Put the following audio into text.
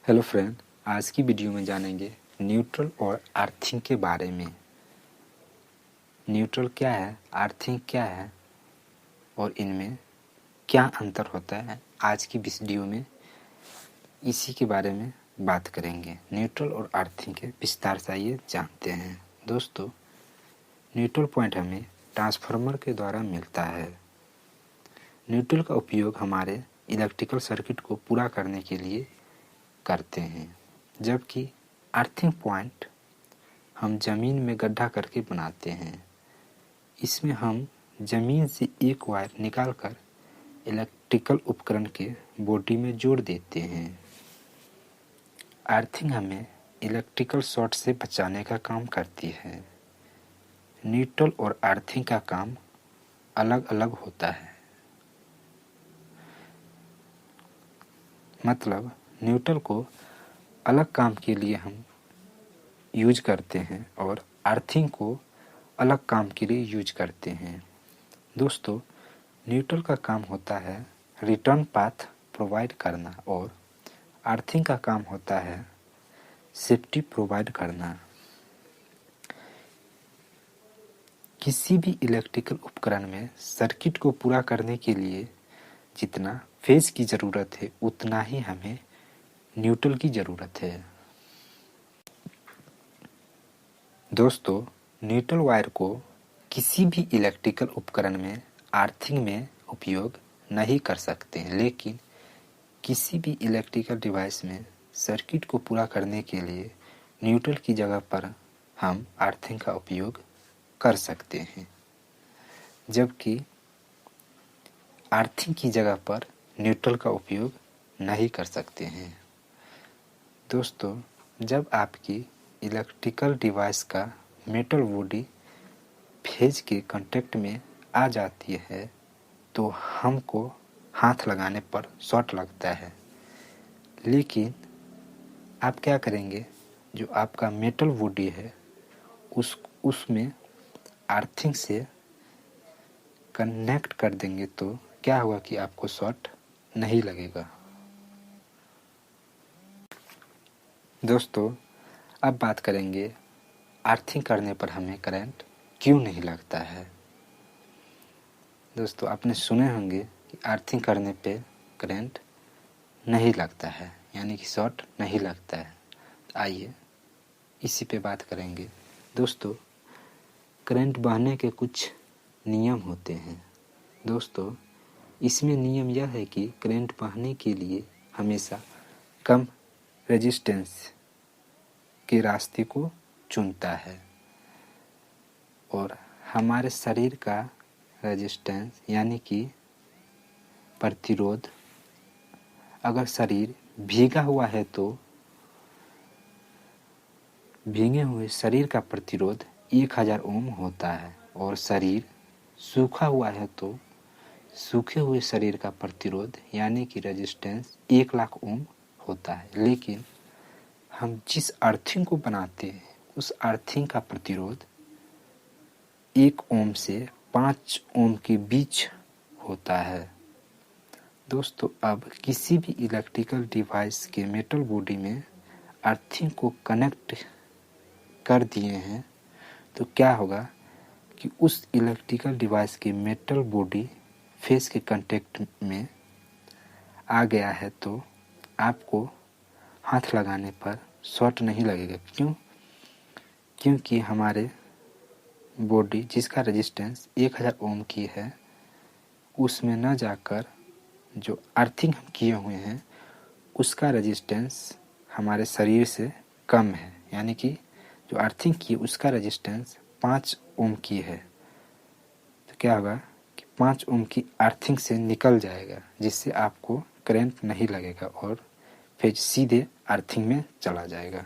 Hello friend, आज की video में जानेंगे न्यूट्रल और अर्थिंग के बारे में। न्यूट्रल क्या है, अर्थिंग क्या है और इनमें क्या अंतर होता है। आज की वीडियो में इसी के बारे में बात करेंगे। न्यूट्रल और अर्थिंग के विस्तार से आइए जानते हैं। दोस्तों, न्यूट्रल पॉइंट हमें ट्रांसफार्मर के द्वारा मिलता है। न्यूट्रल का उपयोग हमारे इलेक्ट्रिकल सर्किट को पूरा करने के लिए करते हैं, जबकि अर्थिंग पॉइंट हम ज़मीन में गड्ढा करके बनाते हैं। इसमें हम ज़मीन से एक वायर निकालकर इलेक्ट्रिकल उपकरण के बॉडी में जोड़ देते हैं। अर्थिंग हमें इलेक्ट्रिकल शॉर्ट से बचाने का काम करती है। न्यूट्रल और अर्थिंग का काम अलग अलग होता है। मतलब न्यूट्रल को अलग काम के लिए हम यूज करते हैं और अर्थिंग को अलग काम के लिए यूज करते हैं। दोस्तों, न्यूट्रल का काम होता है रिटर्न पाथ प्रोवाइड करना और अर्थिंग का काम होता है सेफ्टी प्रोवाइड करना। किसी भी इलेक्ट्रिकल उपकरण में सर्किट को पूरा करने के लिए जितना फेज की ज़रूरत है उतना ही हमें न्यूट्रल की ज़रूरत है। दोस्तों, न्यूट्रल वायर को किसी भी इलेक्ट्रिकल उपकरण में अर्थिंग में उपयोग नहीं कर सकते हैं, लेकिन किसी भी इलेक्ट्रिकल डिवाइस में सर्किट को पूरा करने के लिए न्यूट्रल की जगह पर हम अर्थिंग का उपयोग कर सकते हैं, जबकि अर्थिंग की जगह पर न्यूट्रल का उपयोग नहीं कर सकते हैं। दोस्तों, जब आपकी इलेक्ट्रिकल डिवाइस का मेटल बॉडी फेज के कांटेक्ट में आ जाती है तो हमको हाथ लगाने पर शॉर्ट लगता है, लेकिन आप क्या करेंगे, जो आपका मेटल बॉडी है उसमें अर्थिंग से कनेक्ट कर देंगे तो क्या होगा कि आपको शॉर्ट नहीं लगेगा। दोस्तों, अब बात करेंगे अर्थिंग करने पर हमें करंट क्यों नहीं लगता है। दोस्तों, आपने सुने होंगे कि अर्थिंग करने पे करंट नहीं लगता है, यानी कि शॉर्ट नहीं लगता है। तो आइए इसी पे बात करेंगे। दोस्तों, करंट बहने के कुछ नियम होते हैं। दोस्तों, इसमें नियम यह है कि करंट बहने के लिए हमेशा कम रेजिस्टेंस के रास्ते को चुनता है और हमारे शरीर का रेजिस्टेंस यानी कि प्रतिरोध, अगर शरीर भीगा हुआ है तो भीगे हुए शरीर का प्रतिरोध 1000 ओम होता है और शरीर सूखा हुआ है तो सूखे हुए शरीर का प्रतिरोध यानी कि रेजिस्टेंस 1,00,000 ओम होता है। लेकिन हम जिस अर्थिंग को बनाते हैं उस अर्थिंग का प्रतिरोध 1 ओम से 5 ओम के बीच होता है। दोस्तों, अब किसी भी इलेक्ट्रिकल डिवाइस के मेटल बॉडी में अर्थिंग को कनेक्ट कर दिए हैं तो क्या होगा कि उस इलेक्ट्रिकल डिवाइस के मेटल बॉडी फेस के कांटेक्ट में आ गया है तो आपको हाथ लगाने पर शॉर्ट नहीं लगेगा। क्योंकि हमारे बॉडी जिसका रेजिस्टेंस 1000 ओम की है उसमें न जाकर जो अर्थिंग हम किए हुए हैं उसका रेजिस्टेंस हमारे शरीर से कम है, यानी कि जो अर्थिंग की उसका रेजिस्टेंस 5 ओम की है। तो क्या होगा कि 5 ओम की अर्थिंग से निकल जाएगा, जिससे आपको करंट नहीं लगेगा और फिर सीधे अर्थिंग में चला जाएगा।